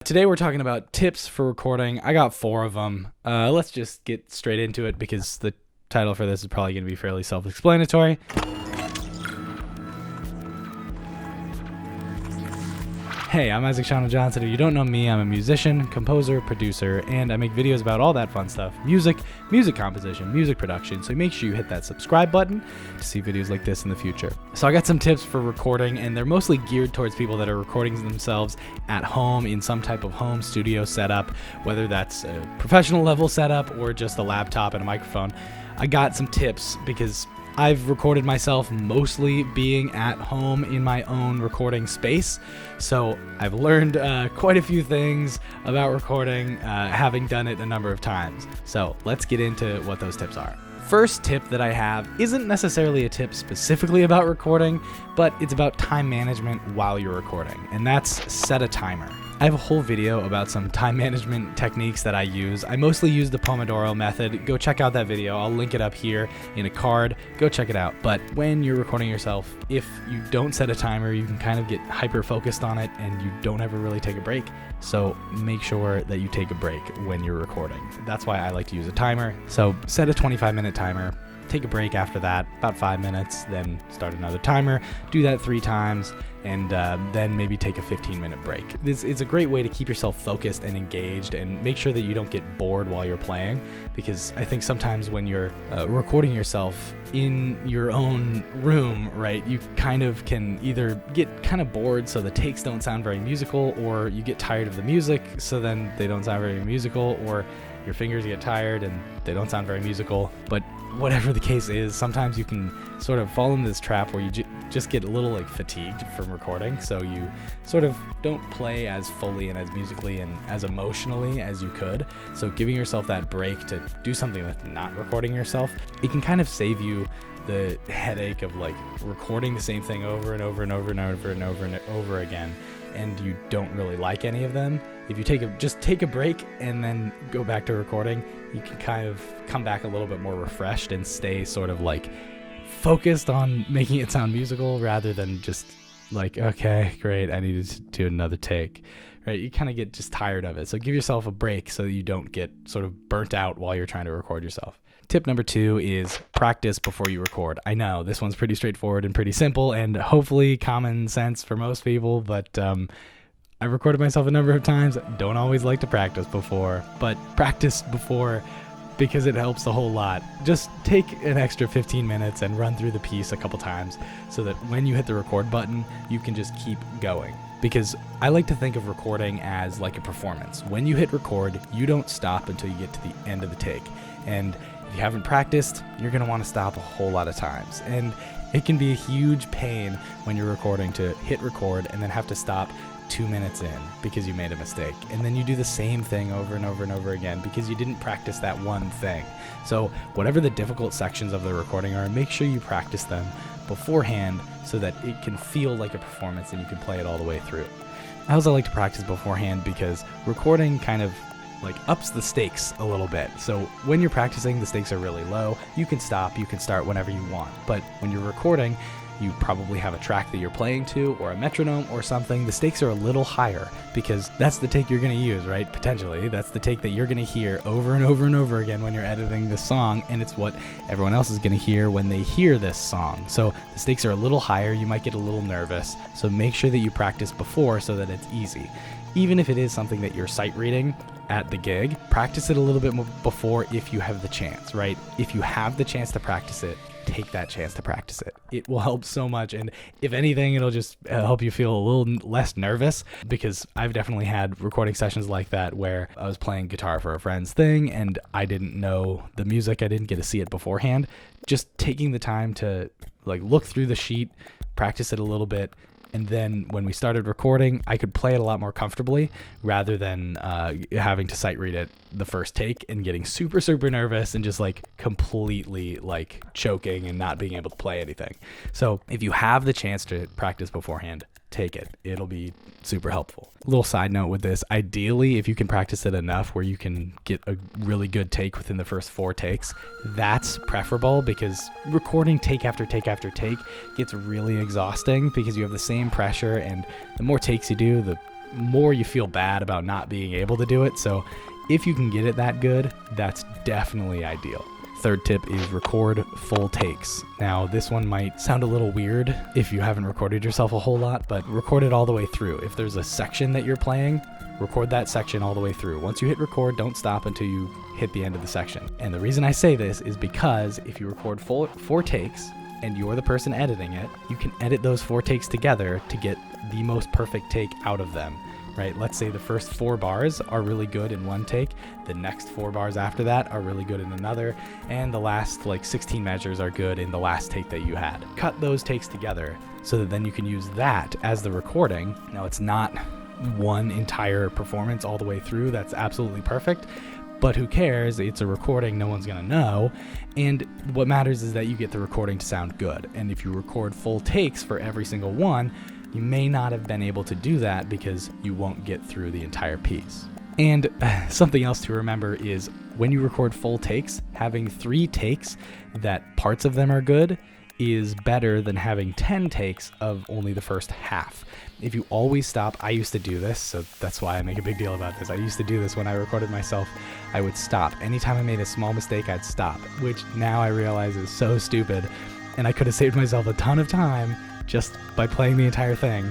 Today we're talking about tips for recording. I got 4 of them. Let's just get straight into it because the title for this is probably going to be fairly self-explanatory. Hey, I'm Isaac Schanno Johnson. If you don't know me, I'm a musician, composer, producer, and I make videos about all that fun stuff. Music composition, music production. So make sure you hit that subscribe button to see videos like this in the future. So I got some tips for recording, and they're mostly geared towards people that are recording themselves at home in some type of home studio setup, whether that's a professional level setup or just a laptop and a microphone. I got some tips because I've recorded myself mostly being at home in my own recording space, so I've learned quite a few things about recording, having done it a number of times. So let's get into what those tips are. First tip that I have isn't necessarily a tip specifically about recording, but it's about time management while you're recording, and that's set a timer. I have a whole video about some time management techniques that I use. I mostly use the Pomodoro method. Go check out that video. I'll link it up here in a card. Go check it out. But when you're recording yourself, if you don't set a timer, you can kind of get hyper focused on it and you don't ever really take a break. So make sure that you take a break when you're recording. That's why I like to use a timer. So set a 25-minute timer. Take a break after that, about 5 minutes, then start another timer. Do that 3 times, and then maybe take a 15-minute break. This is a great way to keep yourself focused and engaged, and make sure that you don't get bored while you're playing, because I think sometimes when you're recording yourself in your own room, right, you kind of can either get kind of bored so the takes don't sound very musical, or you get tired of the music so then they don't sound very musical, or your fingers get tired and they don't sound very musical. But whatever the case is, sometimes you can sort of fall into this trap where you just get a little fatigued from recording, so you sort of don't play as fully and as musically and as emotionally as you could. So giving yourself that break to do something that's not recording yourself, it can kind of save you the headache of recording the same thing over and over and over and over and over and over again, and you don't really like any of them. If you just take a break and then go back to recording, you can kind of come back a little bit more refreshed and stay sort of focused on making it sound musical rather than just okay, great, I needed to do another take. Right? You kind of get just tired of it. So give yourself a break so you don't get sort of burnt out while you're trying to record yourself. Tip number 2 is practice before you record. I know this one's pretty straightforward and pretty simple and hopefully common sense for most people, but I've recorded myself a number of times. Don't always like to practice before, but practice before because it helps a whole lot. Just take an extra 15 minutes and run through the piece a couple times so that when you hit the record button, you can just keep going. Because I like to think of recording as like a performance. When you hit record, you don't stop until you get to the end of the take. And if you haven't practiced, you're going to want to stop a whole lot of times. And it can be a huge pain when you're recording to hit record and then have to stop 2 minutes in because you made a mistake. And then you do the same thing over and over and over again because you didn't practice that one thing. So whatever the difficult sections of the recording are, make sure you practice them beforehand so that it can feel like a performance and you can play it all the way through. I also like to practice beforehand because recording kind of ups the stakes a little bit. So when you're practicing, the stakes are really low. You can stop, you can start whenever you want. But when you're recording, you probably have a track that you're playing to or a metronome or something. The stakes are a little higher because that's the take you're going to use, right? Potentially. That's the take that you're going to hear over and over and over again when you're editing this song, and it's what everyone else is going to hear when they hear this song. So the stakes are a little higher. You might get a little nervous. So make sure that you practice before so that it's easy. Even if it is something that you're sight reading at the gig, practice it a little bit more before if you have the chance, right? If you have the chance to practice it, take that chance to practice it. It will help so much, and if anything, it'll just help you feel a little less nervous, because I've definitely had recording sessions like that where I was playing guitar for a friend's thing and I didn't know the music, I didn't get to see it beforehand. Just taking the time to look through the sheet, practice it a little bit, and then when we started recording, I could play it a lot more comfortably rather than having to sight read it the first take and getting super, super nervous and just completely choking and not being able to play anything. So if you have the chance to practice beforehand, take it. It'll be super helpful. Little side note with this, ideally, if you can practice it enough where you can get a really good take within the first 4 takes, that's preferable, because recording take after take after take gets really exhausting because you have the same pressure, and the more takes you do, the more you feel bad about not being able to do it. So if you can get it that good, that's definitely ideal. Third tip is record full takes. Now, this one might sound a little weird if you haven't recorded yourself a whole lot, but record it all the way through. If there's a section that you're playing, record that section all the way through. Once you hit record, don't stop until you hit the end of the section. And the reason I say this is because if you record four takes and you're the person editing it, you can edit those 4 takes together to get the most perfect take out of them. Right? Let's say the first 4 bars are really good in one take, the next 4 bars after that are really good in another, and the last 16 measures are good in the last take that you had. Cut those takes together so that then you can use that as the recording. Now, it's not one entire performance all the way through. That's absolutely perfect, but who cares? It's a recording, no one's gonna know. And what matters is that you get the recording to sound good. And if you record full takes for every single one, you may not have been able to do that because you won't get through the entire piece. And something else to remember is when you record full takes, having 3 takes that parts of them are good is better than having 10 takes of only the first half. If you always stop, I used to do this, so that's why I make a big deal about this. I used to do this when I recorded myself. I would stop. Anytime I made a small mistake, I'd stop, which now I realize is so stupid. And I could have saved myself a ton of time just by playing the entire thing.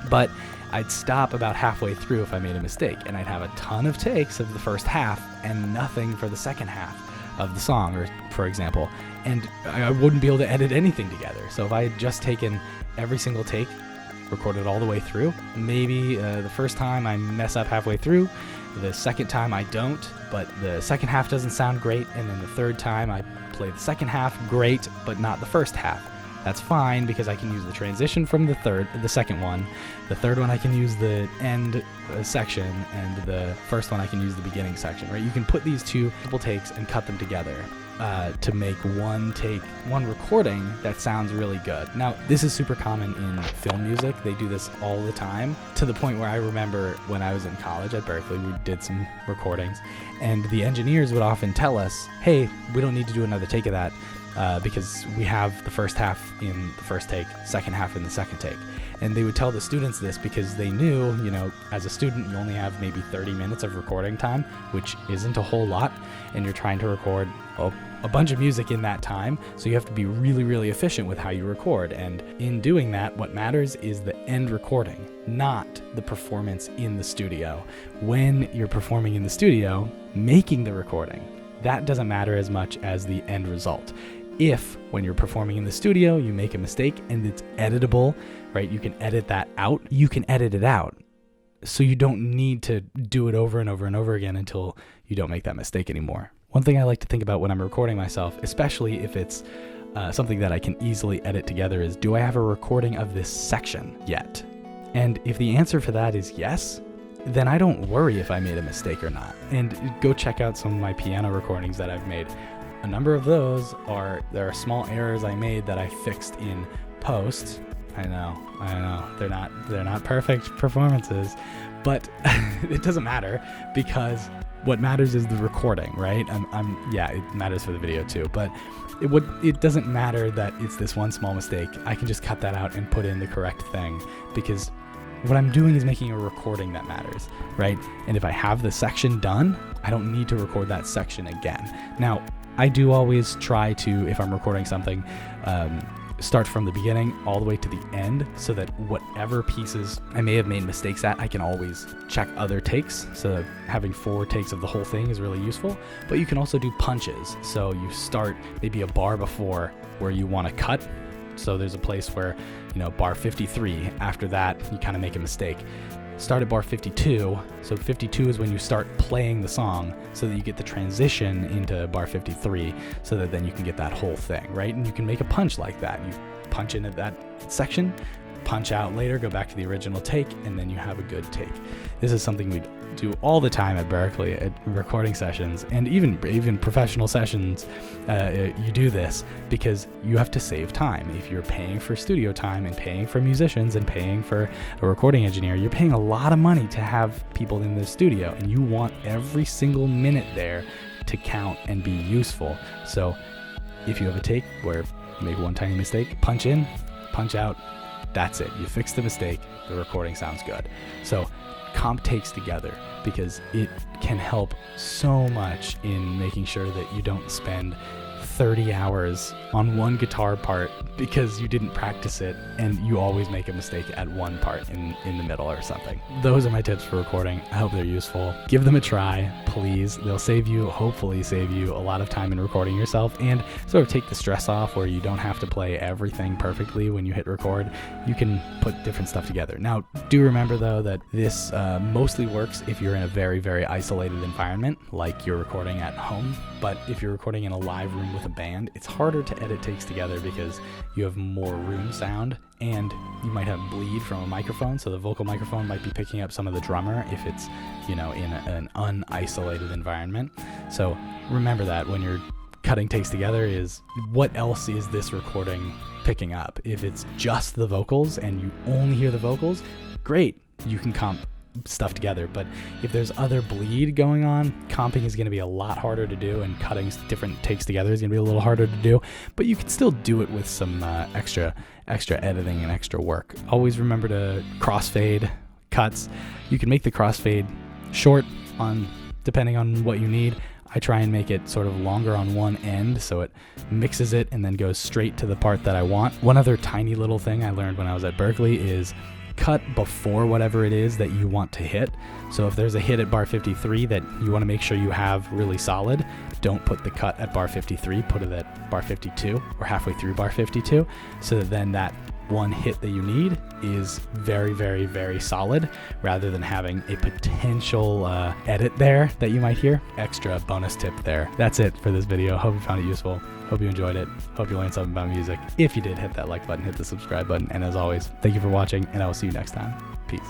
But I'd stop about halfway through if I made a mistake, and I'd have a ton of takes of the first half and nothing for the second half of the song, or for example, and I wouldn't be able to edit anything together. So if I had just taken every single take, recorded all the way through, maybe the first time I mess up halfway through, the second time I don't, but the second half doesn't sound great, and then the third time I play the second half great, but not the first half. That's fine because I can use the transition from the second one. The third one I can use the end section, and the first one I can use the beginning section, right? You can put these 2 double takes and cut them together to make one recording that sounds really good. Now, this is super common in film music. They do this all the time, to the point where I remember when I was in college at Berkeley, we did some recordings, and the engineers would often tell us, hey, we don't need to do another take of that, because we have the first half in the first take, second half in the second take. And they would tell the students this because they knew, as a student, you only have maybe 30 minutes of recording time, which isn't a whole lot, and you're trying to record a bunch of music in that time, so you have to be really, really efficient with how you record. And in doing that, what matters is the end recording, not the performance in the studio. When you're performing in the studio, making the recording, that doesn't matter as much as the end result. If, when you're performing in the studio, you make a mistake and it's editable, right? You can edit that out. You can edit it out. So you don't need to do it over and over and over again until you don't make that mistake anymore. One thing I like to think about when I'm recording myself, especially if it's something that I can easily edit together, is, do I have a recording of this section yet? And if the answer for that is yes, then I don't worry if I made a mistake or not. And go check out some of my piano recordings that I've made. A number of those there are small errors I made that I fixed in post. I know, they're not perfect performances, but it doesn't matter because what matters is the recording, right? It matters for the video too, but it doesn't matter that it's this one small mistake. I can just cut that out and put in the correct thing because what I'm doing is making a recording that matters, right? And if I have the section done, I don't need to record that section again. Now, I do always try to, if I'm recording something, start from the beginning all the way to the end so that whatever pieces I may have made mistakes at, I can always check other takes. So having 4 takes of the whole thing is really useful, but you can also do punches. So you start maybe a bar before where you want to cut. So there's a place where, bar 53, after that, you kind of make a mistake. Start at bar 52. So 52 is when you start playing the song so that you get the transition into bar 53 so that then you can get that whole thing, right? And you can make a punch like that. You punch in at that section, punch out later, go back to the original take, and then you have a good take. This is something we do all the time at Berkeley at recording sessions, and even professional sessions. You do this because you have to save time. If you're paying for studio time and paying for musicians and paying for a recording engineer, you're paying a lot of money to have people in the studio, and you want every single minute there to count and be useful. So if you have a take where you make one tiny mistake, punch in, punch out, That's it. You fix the mistake, the recording sounds good. So comp takes together, because it can help so much in making sure that you don't spend 30 hours on one guitar part because you didn't practice it and you always make a mistake at one part in the middle or something. Those are my tips for recording. I hope they're useful. Give them a try, please. They'll hopefully save you a lot of time in recording yourself, and sort of take the stress off where you don't have to play everything perfectly when you hit record. You can put different stuff together. Now, do remember though that this mostly works if you're in a very, very isolated environment, like you're recording at home. But if you're recording in a live room with a band, it's harder to edit takes together because you have more room sound, and you might have bleed from a microphone, so the vocal microphone might be picking up some of the drummer if it's, in an unisolated environment. So remember that when you're cutting takes together, is what else is this recording picking up? If it's just the vocals and you only hear the vocals, great, you can comp stuff together. But if there's other bleed going on, comping is going to be a lot harder to do, and cutting different takes together is going to be a little harder to do, but you can still do it with some extra editing and extra work. Always remember to crossfade cuts. You can make the crossfade short depending on what you need. I try and make it sort of longer on one end so it mixes it and then goes straight to the part that I want. One other tiny little thing I learned when I was at Berklee is cut before whatever it is that you want to hit. So if there's a hit at bar 53 that you want to make sure you have really solid, don't put the cut at bar 53, put it at bar 52 or halfway through bar 52, so that then that one hit that you need is very, very, very solid, rather than having a potential edit there that you might hear. Extra bonus tip there. That's it for this video. Hope you found it useful. Hope you enjoyed it. Hope you learned something about music. If you did, hit that like button, hit the subscribe button, and as always, thank you for watching, and I will see you next time. Peace.